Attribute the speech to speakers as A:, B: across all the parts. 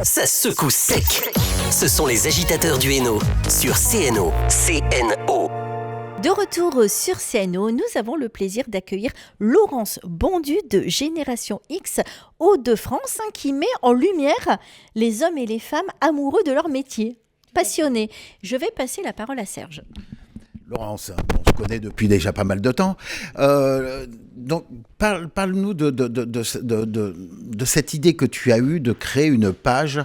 A: Ça secoue sec. Ce sont les agitateurs du Hainaut sur CNO. CNO.
B: De retour sur CNO, nous avons le plaisir d'accueillir Laurence Bondu de Génération X Hauts-de-France qui met en lumière les hommes et les femmes amoureux de leur métier, passionnés. Je vais passer la parole à Serge.
C: Laurence, on se connaît depuis déjà pas mal de temps. Donc, parle-nous de cette idée que tu as eue de créer une page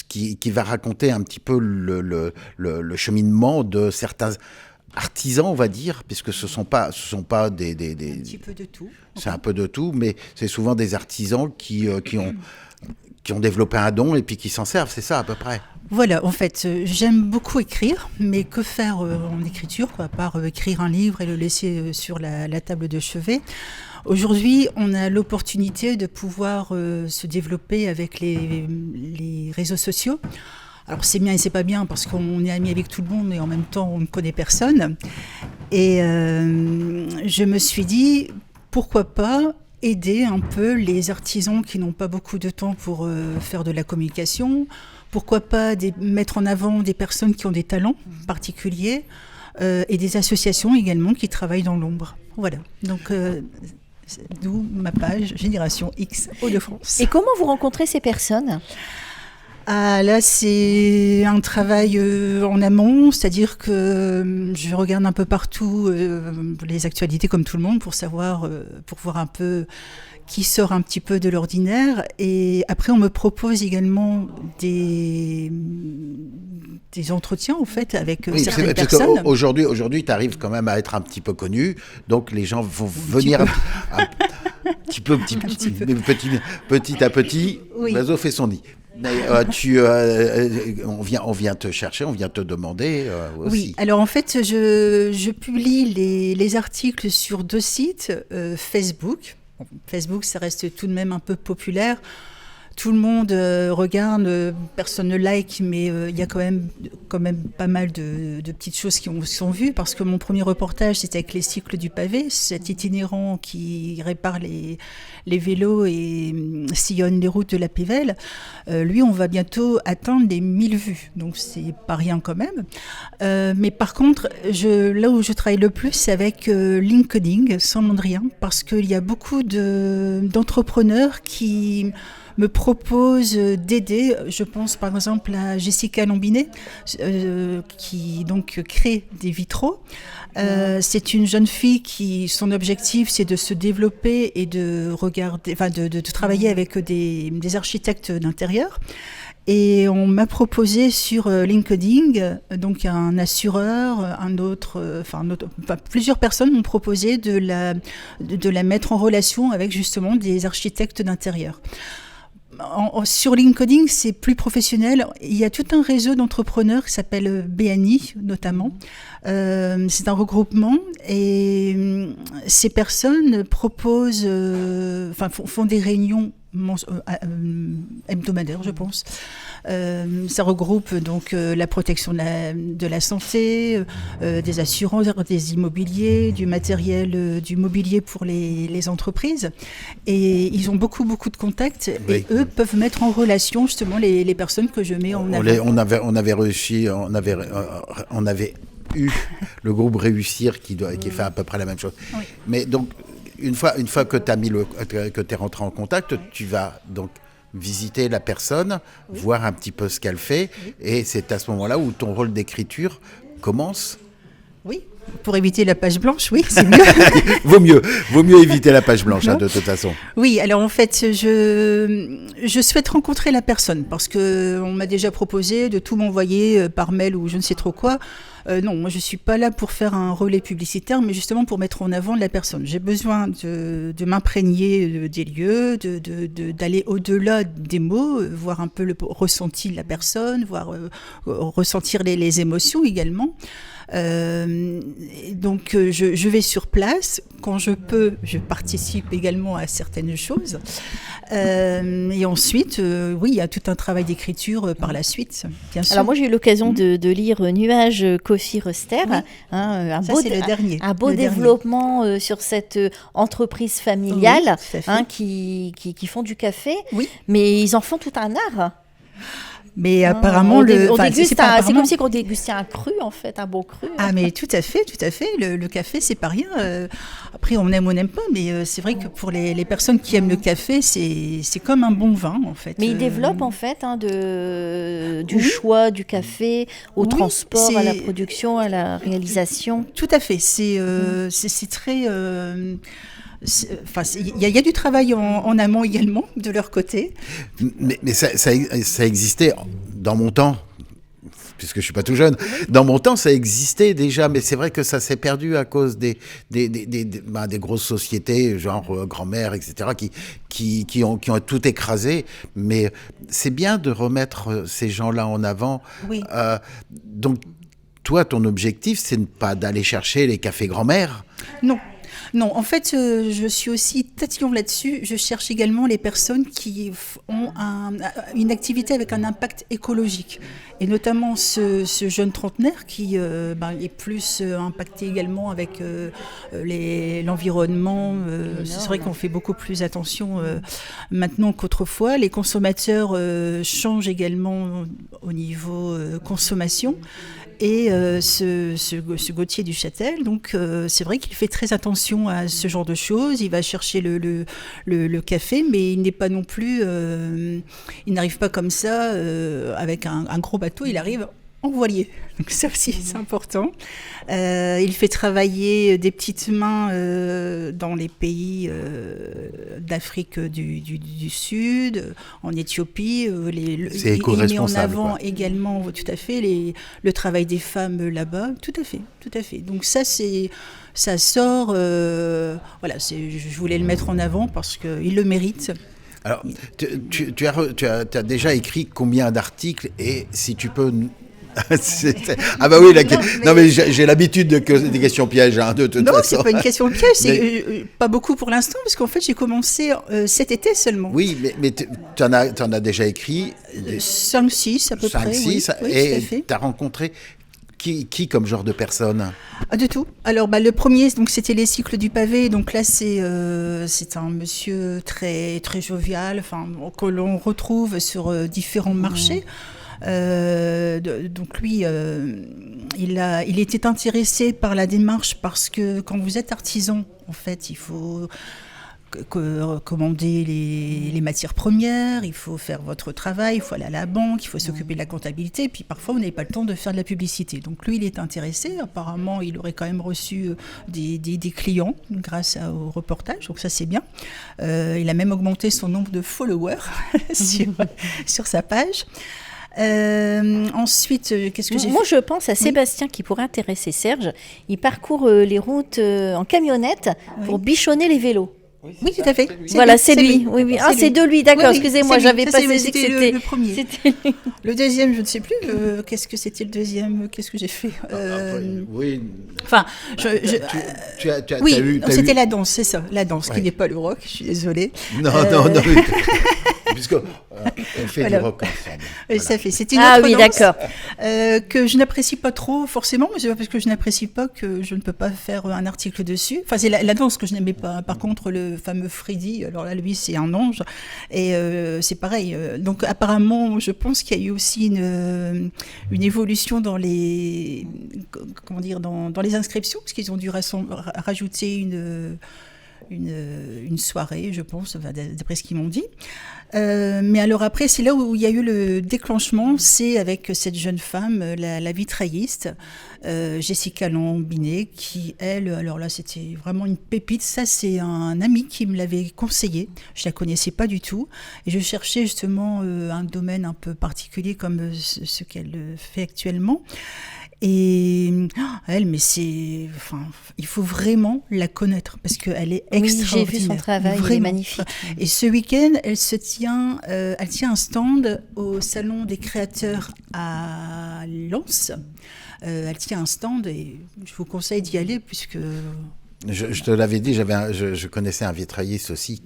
C: qui va raconter un petit peu le cheminement de certains artisans, on va dire, puisque ce sont pas des
D: Un petit peu de tout.
C: C'est un peu de tout, mais c'est souvent des artisans qui ont développé un don et puis qui s'en servent, c'est ça à peu près.
D: Voilà, en fait, j'aime beaucoup écrire, mais que faire en écriture, quoi, à part écrire un livre et le laisser sur la table de chevet. Aujourd'hui, on a l'opportunité de pouvoir se développer avec les réseaux sociaux. Alors c'est bien et c'est pas bien parce qu'on est amis avec tout le monde et en même temps on ne connaît personne. Et je me suis dit, pourquoi pas aider un peu les artisans qui n'ont pas beaucoup de temps pour faire de la communication. Pourquoi pas mettre en avant des personnes qui ont des talents particuliers et des associations également qui travaillent dans l'ombre. Voilà, donc d'où ma page Génération X Hauts-de-France.
B: Et comment vous rencontrez ces personnes ?
D: Ah, là, c'est un travail en amont, c'est-à-dire que je regarde un peu partout les actualités comme tout le monde pour savoir, pour voir un peu qui sort un petit peu de l'ordinaire. Et après, on me propose également des entretiens, en fait, avec certaines personnes.
C: Aujourd'hui, tu arrives quand même à être un petit peu connu, donc les gens vont venir petit à petit,
D: oui.
C: L'oiseau fait son nid. Mais on vient te chercher, on vient te demander aussi.
D: Oui, alors en fait, je publie les articles sur 2 sites, Facebook. Facebook, ça reste tout de même un peu populaire. Tout le monde regarde, personne ne like, mais il y a quand même pas mal de petites choses qui sont vues, parce que mon premier reportage, c'était avec les cycles du pavé, cet itinérant qui répare les vélos et sillonne les routes de la Pévèle. Lui, on va bientôt atteindre les 1000 vues, donc c'est pas rien quand même. Mais par contre, là où je travaille le plus, c'est avec LinkedIn, sans nom de rien, parce qu'il y a beaucoup d'entrepreneurs qui me propose d'aider. Je pense par exemple à Jessica Lambinet, qui donc crée des vitraux. C'est une jeune fille qui, son objectif, c'est de se développer et de travailler avec des architectes d'intérieur. Et on m'a proposé sur LinkedIn, donc un assureur, plusieurs personnes m'ont proposé de la mettre en relation avec justement des architectes d'intérieur. Sur LinkedIn, c'est plus professionnel. Il y a tout un réseau d'entrepreneurs qui s'appelle BNI, notamment. C'est un regroupement et ces personnes proposent, font des réunions hebdomadaires, je pense. Ça regroupe donc la protection de la santé, des assurances, des immobiliers, du matériel, du mobilier pour les entreprises. Et ils ont beaucoup de contacts, oui. Et eux peuvent mettre en relation justement les personnes que je mets en avant.
C: On avait eu le groupe Réussir qui fait à peu près la même chose. Oui. Mais donc une fois que tu es rentré en contact, tu vas donc visiter la personne, oui. Voir un petit peu ce qu'elle fait, oui. Et c'est à ce moment-là où ton rôle d'écriture commence.
D: Oui, pour éviter la page blanche, oui, c'est mieux.
C: vaut mieux éviter la page blanche, de toute façon.
D: Oui, alors en fait, je souhaite rencontrer la personne parce qu'on m'a déjà proposé de tout m'envoyer par mail ou je ne sais trop quoi. Non, moi je ne suis pas là pour faire un relais publicitaire, mais justement pour mettre en avant la personne. J'ai besoin de m'imprégner des lieux, d'aller au-delà des mots, voir un peu le ressenti de la personne, ressentir les émotions également. Donc je vais sur place. Quand je peux, je participe également à certaines choses. Et ensuite, oui, il y a tout un travail d'écriture par la suite, bien sûr.
B: Alors moi, j'ai eu l'occasion de lire Nuages, Coffee Röster.
D: Oui. C'est le dernier.
B: Un beau développement sur cette entreprise familiale,
D: oui,
B: qui font du café.
D: Oui.
B: Mais ils en font tout un art.
D: Mais apparemment,
B: c'est comme si on dégustait un cru, en fait, un beau cru.
D: Ah, mais tout à fait. Le café, c'est pas rien. Après, on aime ou on n'aime pas, mais c'est vrai que pour les personnes qui aiment le café, c'est comme un bon vin, en fait.
B: Mais il développe, en fait, du choix du café au transport, à la production, à la réalisation.
D: Tout à fait. C'est très... il y a du travail en amont également de leur côté.
C: Mais ça existait dans mon temps, puisque je suis pas tout jeune. Dans mon temps, ça existait déjà, mais c'est vrai que ça s'est perdu à cause des grosses sociétés, genre Grand-Mère, etc., qui ont tout écrasé. Mais c'est bien de remettre ces gens-là en avant.
D: Oui.
C: Donc, toi, ton objectif, c'est pas d'aller chercher les cafés Grand-Mère ?
D: Non, en fait, je suis aussi tatillon là-dessus. Je cherche également les personnes qui ont une activité avec un impact écologique. Et notamment ce jeune trentenaire qui est plus impacté également avec l'environnement. C'est vrai qu'on fait beaucoup plus attention maintenant qu'autrefois. Les consommateurs changent également au niveau consommation. Et ce Gauthier du Châtel, donc c'est vrai qu'il fait très attention à ce genre de choses. Il va chercher le café, mais il n'est pas non plus, il n'arrive pas comme ça avec un gros bateau. Il arrive en voilier. Donc ça aussi, c'est important. Il fait travailler des petites mains dans les pays d'Afrique du Sud, en Éthiopie.
C: C'est éco-responsable.
D: Il met en avant également, tout à fait, le travail des femmes là-bas. Tout à fait. Donc ça sort. Voilà, je voulais le mettre en avant parce qu'il le mérite.
C: Alors, tu as déjà écrit combien d'articles et si tu peux... Ah bah oui, non mais j'ai l'habitude des questions pièges de toute façon.
D: Non, c'est pas une question piège, c'est pas beaucoup pour l'instant parce qu'en fait j'ai commencé cet été seulement.
C: Oui, mais tu en as déjà écrit
D: 5-6 à peu près.
C: 5-6 oui, et tu as rencontré qui comme genre de personne?
D: De tout. Alors le premier, donc c'était les cycles du pavé. Donc là c'est un monsieur très très jovial, que l'on retrouve sur différents marchés. Donc lui, il était intéressé par la démarche parce que quand vous êtes artisan, en fait, il faut commander les matières premières, il faut faire votre travail, il faut aller à la banque, il faut s'occuper de la comptabilité, puis parfois vous n'avez pas le temps de faire de la publicité. Donc lui, il est intéressé. Apparemment, il aurait quand même reçu des clients grâce au reportage, donc ça c'est bien. Il a même augmenté son nombre de followers sur sa page. Ensuite, qu'est-ce que j'ai fait ?
B: Moi, je pense à Sébastien qui pourrait intéresser Serge. Il parcourt les routes en camionnette pour bichonner les vélos.
D: Oui, tout à fait.
B: Voilà, c'est lui. Oui. Ah, c'est de lui, d'accord. Excusez-moi, j'avais pas saisi que c'était
D: le premier. Le deuxième, je ne sais plus. Qu'est-ce que c'était le deuxième ? Qu'est-ce que j'ai fait ?
C: Oui.
D: Enfin,
C: oui,
D: c'était la danse, c'est ça. La danse, qui n'est pas le rock. Je suis désolée.
C: Non. Puisqu'on fait du rock ensemble.
D: Voilà. C'était une autre danse
B: d'accord.
D: Que je n'apprécie pas trop forcément, mais c'est pas parce que je n'apprécie pas que je ne peux pas faire un article dessus. Enfin, c'est la danse que je n'aimais pas. Par contre, le fameux Freddy, alors là, lui, c'est un ange. Et c'est pareil. Donc, apparemment, je pense qu'il y a eu aussi une évolution dans les inscriptions, parce qu'ils ont dû rajouter une soirée, je pense, d'après ce qu'ils m'ont dit. Mais alors après, c'est là où il y a eu le déclenchement, c'est avec cette jeune femme, la vitrailliste, Jessica Lambinet, qui, elle, alors là, c'était vraiment une pépite. Ça, c'est un ami qui me l'avait conseillé. Je la connaissais pas du tout. Et je cherchais justement un domaine un peu particulier comme ce qu'elle fait actuellement. Et elle, mais il faut vraiment la connaître parce qu'elle est extraordinaire.
B: J'ai vu son travail, il est magnifique.
D: Et ce week-end, elle tient un stand au Salon des créateurs à Lens. Elle tient un stand et je vous conseille d'y aller puisque...
C: Je te l'avais dit, je connaissais un vitrailliste aussi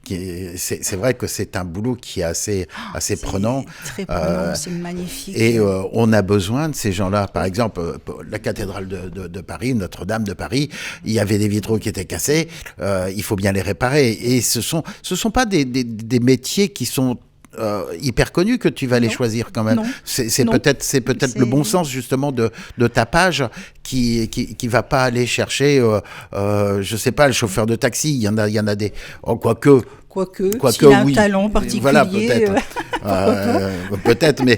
C: c'est vrai que c'est un boulot qui est assez prenant.
D: Très prenant, c'est magnifique.
C: Et on a besoin de ces gens-là. Par exemple, la cathédrale de Paris, Notre-Dame de Paris, il y avait des vitraux qui étaient cassés. Il faut bien les réparer. Et ce sont pas des métiers qui sont hyper connus que tu vas les choisir quand même.
D: Non.
C: C'est
D: Non.
C: peut-être le bon sens justement de ta page qui va pas aller chercher, je sais pas, le chauffeur de taxi. Il y en a des, quoique
D: s'il a un
C: oui.
D: talent particulier.
C: Voilà, peut-être. Peut-être, mais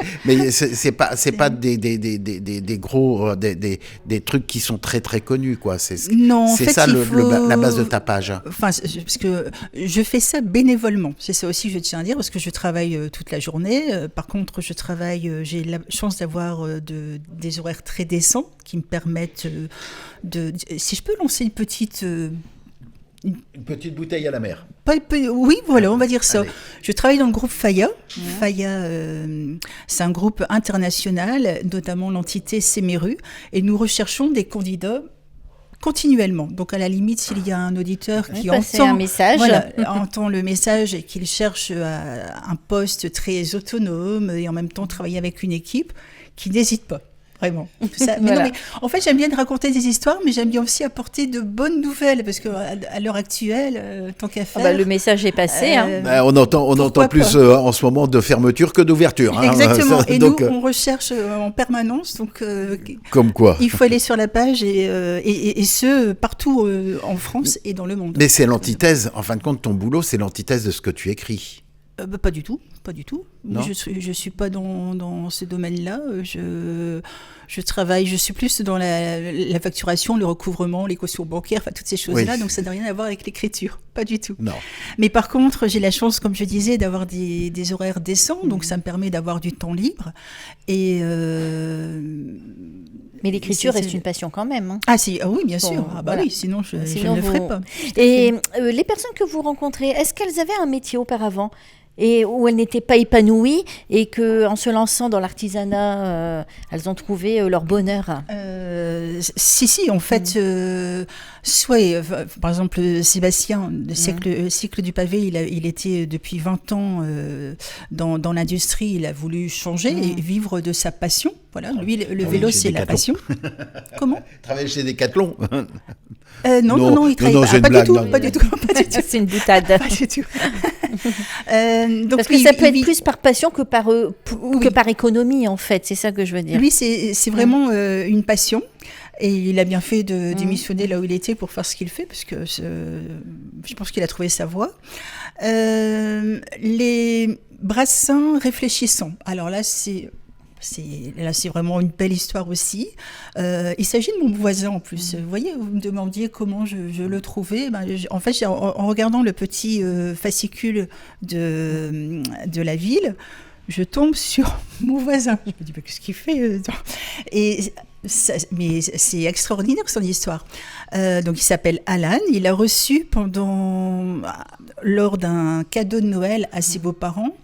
C: c'est pas des gros des trucs qui sont très très connus, quoi.
D: Non, en
C: c'est
D: fait,
C: ça
D: faut...
C: la base de ta page.
D: Enfin, parce que je fais ça bénévolement. C'est ça aussi que je tiens à dire, parce que je travaille toute la journée. Par contre, j'ai la chance d'avoir des horaires très décents qui me permettent si je peux lancer une petite...
C: Une petite bouteille à la mer.
D: Oui, voilà, on va dire ça.
C: Allez.
D: Je travaille dans le groupe Faya. Faya, c'est un groupe international, notamment l'entité Semeru, et nous recherchons des candidats continuellement. Donc, à la limite, s'il y a un auditeur qui entend
B: un message,
D: entend le message et qu'il cherche un poste très autonome et en même temps travailler avec une équipe, qui n'hésite pas. Vraiment. Ça, mais
B: Voilà.
D: non, mais en fait, j'aime bien raconter des histoires, mais j'aime bien aussi apporter de bonnes nouvelles, parce qu'à l'heure actuelle, tant qu'à faire...
B: le message est passé.
C: On entend plus en ce moment de fermeture que d'ouverture. Hein.
D: Exactement. Et
C: donc,
D: nous, on recherche en permanence. Donc,
C: comme quoi.
D: il faut aller sur la page et ce, partout en France et dans le monde.
C: Mais c'est l'antithèse, en fin de compte, ton boulot, c'est l'antithèse de ce que tu écris.
D: Pas du tout.
C: Non.
D: Je suis pas dans ce domaine-là. Je travaille, je suis plus dans la facturation, le recouvrement, les cautions bancaires, enfin toutes ces choses-là.
C: Oui.
D: Donc ça n'a rien à voir avec l'écriture, pas du tout.
C: Non.
D: Mais par contre, j'ai la chance, comme je disais, d'avoir des horaires décents, donc ça me permet d'avoir du temps libre. Et
B: Mais l'écriture reste une passion quand même.
D: Ah oui, bien sûr.
B: Voilà.
D: Oui, sinon je
B: Sinon,
D: ne le ferais pas.
B: Et les personnes que vous rencontrez, est-ce qu'elles avaient un métier auparavant et où elles n'étaient pas épanouies et qu'en se lançant dans l'artisanat, elles ont trouvé leur bonheur?
D: Si, en fait, par exemple, Sébastien, le cycle du pavé, il était depuis 20 ans dans l'industrie, il a voulu changer et vivre de sa passion. Voilà, lui, le vélo, c'est la passion. Comment?
C: Travailler chez Decathlon.
D: Non, il travaille pas du tout.
B: C'est une boutade.
D: Pas du tout. Donc,
B: parce que ça peut être plus par passion que par économie, en fait. C'est ça que je veux dire.
D: Lui, c'est vraiment une passion. Et il a bien fait de démissionner là où il était pour faire ce qu'il fait, parce que je pense qu'il a trouvé sa voie. Les brassins réfléchissants. Alors là, c'est vraiment une belle histoire aussi. Il s'agit de mon voisin en plus. Vous voyez, vous me demandiez comment je le trouvais. En fait, en regardant le petit fascicule de la ville, je tombe sur mon voisin. Je me dis, qu'est-ce qu'il fait mais c'est extraordinaire son histoire. Donc il s'appelle Alan. Il a reçu lors d'un cadeau de Noël à ses beaux-parents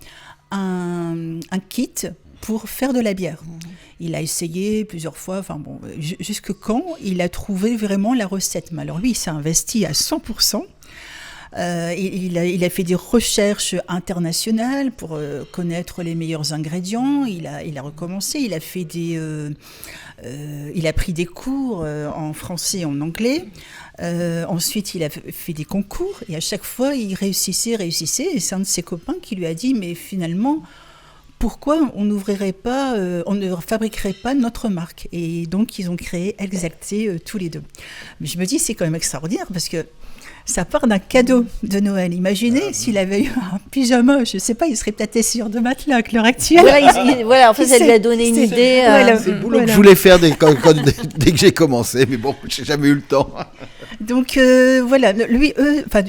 D: un kit pour faire de la bière. Il a essayé plusieurs fois, jusque quand il a trouvé vraiment la recette. Mais alors lui, il s'est investi à 100%. Il a fait des recherches internationales pour connaître les meilleurs ingrédients. Il a recommencé. Il a fait il a pris des cours en français et en anglais. Ensuite, il a fait des concours et à chaque fois, il réussissait. Et c'est un de ses copains qui lui a dit, mais finalement, pourquoi on ne fabriquerait pas notre marque? Et donc, ils ont créé Exacté tous les deux. Mais je me dis, c'est quand même extraordinaire parce que ça part d'un cadeau de Noël. Imaginez s'il avait eu un pyjama, je ne sais pas, il serait peut-être assis de matelas à l'heure actuelle.
B: Voilà, en fait, elle lui a donné une idée.
C: C'est le boulot que je voulais faire dès que j'ai commencé, mais bon, je n'ai jamais eu le temps.
D: Donc voilà, lui,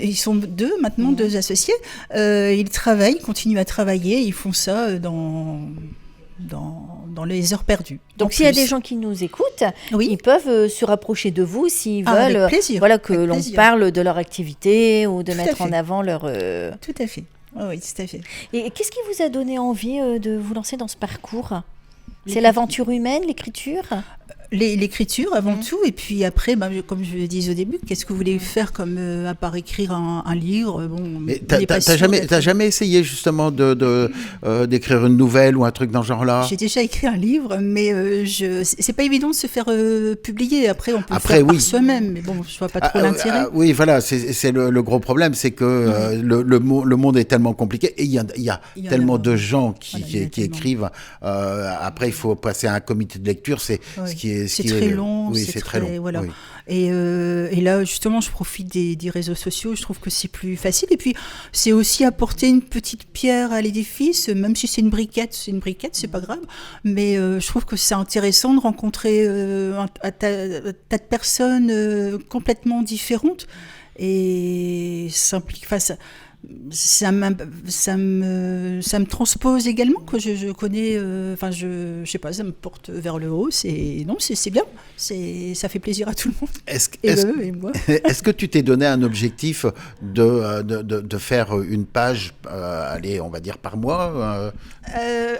D: ils sont deux maintenant, deux associés. Ils continuent à travailler, ils font ça dans les heures perdues.
B: Donc s'il y a des gens qui nous écoutent, ils peuvent se rapprocher de vous s'ils veulent
D: avec plaisir,
B: que l'on parle de leur activité ou de mettre en avant leur...
D: Tout à fait. Oui, tout à fait.
B: Et qu'est-ce qui vous a donné envie de vous lancer dans ce parcours? C'est l'aventure humaine, l'écriture?
D: L'écriture avant tout, et puis après, comme je le disais au début, qu'est-ce que vous voulez faire comme à part écrire un livre,
C: Mais t'as jamais essayé justement d'écrire une nouvelle ou un truc dans ce genre-là?
D: J'ai déjà écrit un livre, mais c'est pas évident de se faire publier. Après, on peut le faire par soi-même, mais bon, je vois pas trop l'intérêt.
C: Oui, voilà, c'est le gros problème, c'est que le monde est tellement compliqué et il y a tellement de gens qui écrivent. Après, il faut passer à un comité de lecture, c'est
D: très long.
C: Oui, c'est très long.
D: Voilà.
C: Oui.
D: Et là, justement, je profite des réseaux sociaux. Je trouve que c'est plus facile. Et puis, c'est aussi apporter une petite pierre à l'édifice, même si c'est une briquette, c'est pas grave. Mais je trouve que c'est intéressant de rencontrer un tas de personnes complètement différentes. Et ça me transpose également, que je connais, je sais pas, ça me porte vers le haut, c'est bien, ça fait plaisir à tout le monde, et moi.
C: Est-ce que tu t'es donné un objectif de faire une page, allez, on va dire par mois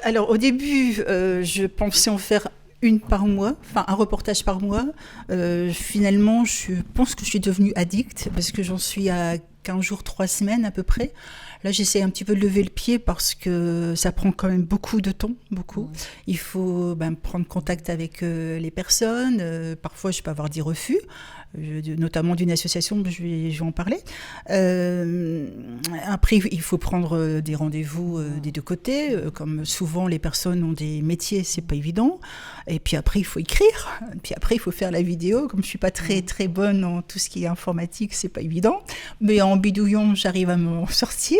D: Alors au début, je pensais en faire une par mois, un reportage par mois. Finalement, je pense que je suis devenue addict parce que j'en suis à 15 jours, 3 semaines à peu près. Là, j'essaie un petit peu de lever le pied parce que ça prend quand même beaucoup de temps, beaucoup. Il faut prendre contact avec les personnes. Parfois, je peux avoir des refus, notamment d'une association, je vais en parler. Après, il faut prendre des rendez-vous des deux côtés. Comme souvent, les personnes ont des métiers, c'est pas évident. Et puis après, il faut écrire. Puis après, il faut faire la vidéo. Comme je suis pas très très bonne en tout ce qui est informatique, c'est pas évident. Mais en bidouillant, j'arrive à m'en sortir.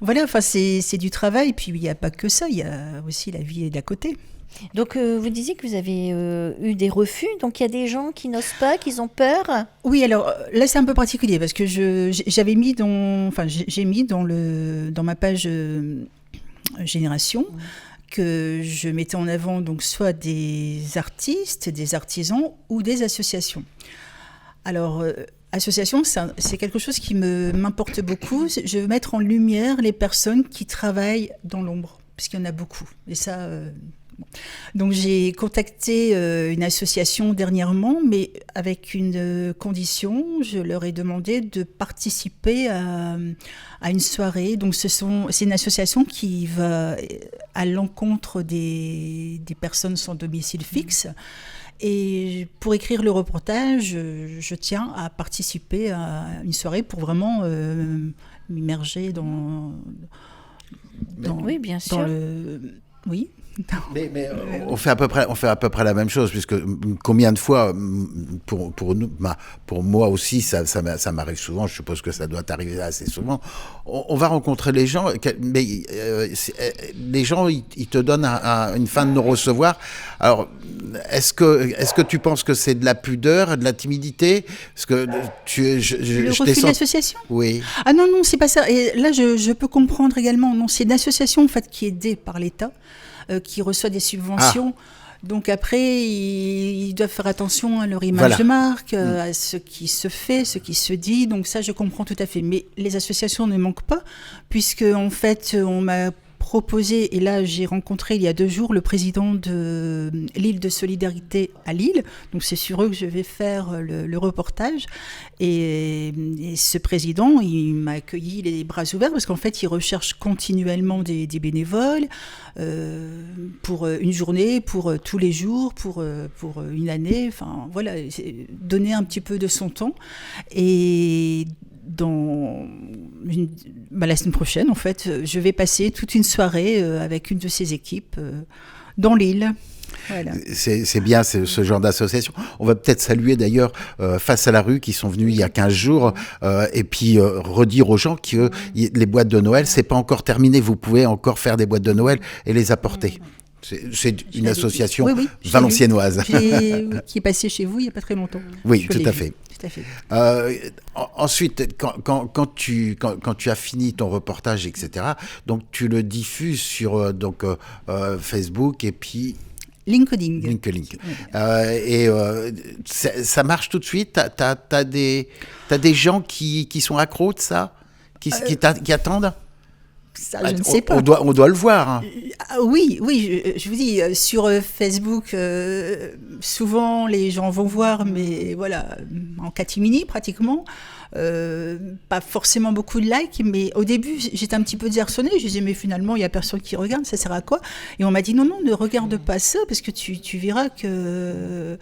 D: Voilà, c'est du travail. Puis il n'y a pas que ça, il y a aussi la vie d'à côté.
B: Donc, vous disiez que vous avez eu des refus. Donc, il y a des gens qui n'osent pas, qui ont peur.
D: Oui, alors là, c'est un peu particulier parce que j'ai mis dans ma page Génération que je mettais en avant donc soit des artistes, des artisans ou des associations. Alors, association, c'est quelque chose qui m'importe beaucoup. Je veux mettre en lumière les personnes qui travaillent dans l'ombre, parce qu'il y en a beaucoup. Et ça... Donc j'ai contacté une association dernièrement, mais avec une condition, je leur ai demandé de participer à une soirée. Donc c'est une association qui va à l'encontre des personnes sans domicile fixe. Et pour écrire le reportage, je tiens à participer à une soirée pour vraiment m'immerger dans
B: oui, bien sûr.
D: Oui.
C: Mais on fait à peu près la même chose, puisque combien de fois pour moi aussi ça m'arrive souvent, je suppose que ça doit t'arriver assez souvent, on va rencontrer les gens, mais les gens ils te donnent une fin de non-recevoir. Alors est-ce que tu penses que c'est de la pudeur, de la timidité, parce que
D: le refus de l'association?
C: Oui.
D: Ah non, c'est pas ça. Et là je peux comprendre également. Non, c'est une association en fait qui est aidée par l'État, qui reçoit des subventions. Donc après, ils doivent faire attention à leur image de marque, à ce qui se fait, ce qui se dit. Donc ça, je comprends tout à fait. Mais les associations ne manquent pas, puisque en fait, on m'a proposé, et là j'ai rencontré il y a 2 jours le président de l'île de Solidarité à Lille, donc c'est sur eux que je vais faire le reportage, et ce président il m'a accueilli les bras ouverts parce qu'en fait il recherche continuellement des bénévoles pour une journée, pour tous les jours, pour une année, enfin voilà, donner un petit peu de son temps. Et la semaine prochaine, en fait, je vais passer toute une soirée avec une de ces équipes dans l'île. Voilà.
C: C'est bien ce genre d'association. On va peut-être saluer d'ailleurs Face à la rue qui sont venus il y a 15 jours et puis redire aux gens que les boîtes de Noël, c'est pas encore terminé. Vous pouvez encore faire des boîtes de Noël et les apporter. C'est une association valenciennoise.
D: Qui est passée chez vous il n'y a pas très longtemps.
C: Oui, tout à fait. Ensuite, quand tu as fini ton reportage, etc., donc tu le diffuses sur Facebook et puis LinkedIn. Et ça marche tout de suite. T'as des gens qui sont accros de ça, qui attendent.
D: Ça, je ne sais pas.
C: On doit le voir. Hein.
D: Oui, je vous dis, sur Facebook, souvent les gens vont voir, mais voilà, en catimini pratiquement. Pas forcément beaucoup de likes, mais au début, j'étais un petit peu désarçonnée. Je disais, mais finalement, il n'y a personne qui regarde, ça sert à quoi? Et on m'a dit, non, ne regarde pas ça, parce que tu verras que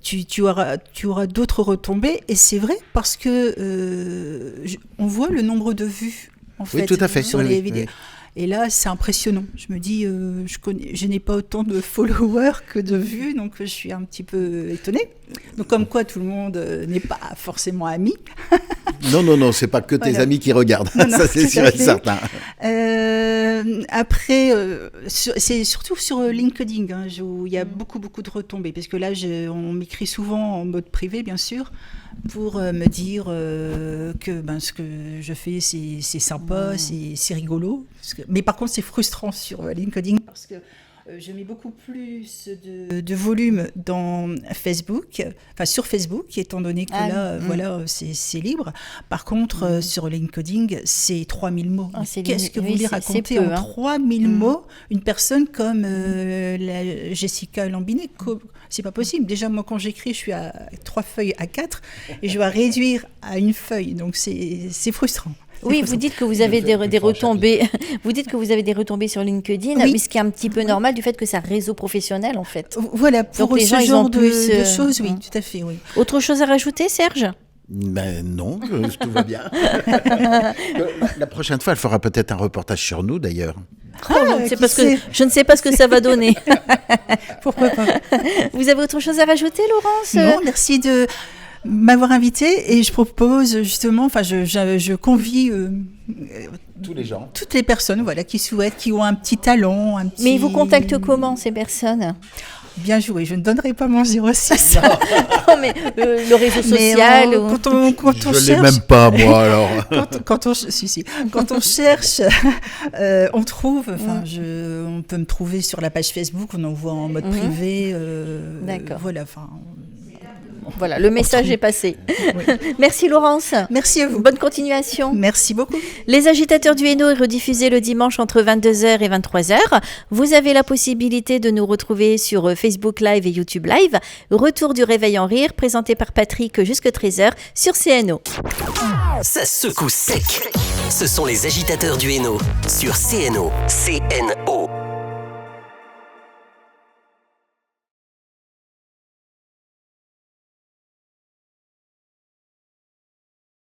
D: tu auras d'autres retombées. Et c'est vrai, parce que on voit le nombre de vues. En fait,
C: tout à fait.
D: Sur les vidéos. Oui. Et là, c'est impressionnant. Je me dis, je n'ai pas autant de followers que de vues, donc je suis un petit peu étonnée. Donc, comme quoi, tout le monde n'est pas forcément ami.
C: Non, c'est pas que tes amis qui regardent. Non, ça, c'est sûr et certain.
D: Après, c'est surtout sur LinkedIn où il y a beaucoup de retombées. Parce que là, on m'écrit souvent en mode privé, bien sûr, pour me dire que ce que je fais, c'est sympa, c'est rigolo. Mais par contre, c'est frustrant sur LinkedIn parce que je mets beaucoup plus de volume dans Facebook, sur Facebook, étant donné que voilà, c'est libre. Par contre, sur LinkedIn, c'est 3000 mots. Qu'est-ce que vous voulez raconter en 3000 mots une personne comme Jessica Lambinet? C'est pas possible. Déjà, moi, quand j'écris, je suis à 3 feuilles à 4 et je dois réduire à une feuille. Donc, c'est frustrant.
B: Oui, vous dites que vous avez des retombées. Vous dites que vous avez des retombées sur LinkedIn, mais ce qui est un petit peu normal du fait que c'est un réseau professionnel en fait.
D: Voilà, pour
B: donc, les gens,
D: genre
B: de
D: choses, oui, tout à fait, oui.
B: Autre chose à rajouter, Serge?
C: Non, tout va bien. La prochaine fois, elle fera peut-être un reportage sur nous d'ailleurs.
B: C'est parce que je ne sais pas ce que ça va donner.
D: Pourquoi pas?
B: Vous avez autre chose à rajouter, Laurence?
D: Non, merci de m'avoir invité et je propose justement, je convie
C: tous les gens,
D: toutes les personnes, voilà, qui souhaitent, qui ont un petit talent,
B: Mais ils vous contactent comment ces personnes?
D: Bien joué, je ne donnerai pas mon 06.
B: Non, mais le réseau social.
D: Quand on
C: je
D: cherche,
C: l'ai même pas moi alors.
D: Quand on cherche, on trouve. On peut me trouver sur la page Facebook. On envoie en mode privé.
B: D'accord.
D: Voilà,
B: le message est passé. Oui. Merci Laurence.
D: Merci à vous.
B: Bonne continuation.
D: Merci beaucoup.
B: Les agitateurs du Hainaut est rediffusé le dimanche entre 22h et 23h. Vous avez la possibilité de nous retrouver sur Facebook Live et YouTube Live. Retour du Réveil en Rire, présenté par Patrick jusqu'à 13h sur CNO.
A: Ça secoue sec. Ce sont les agitateurs du Hainaut sur CNO. CNO.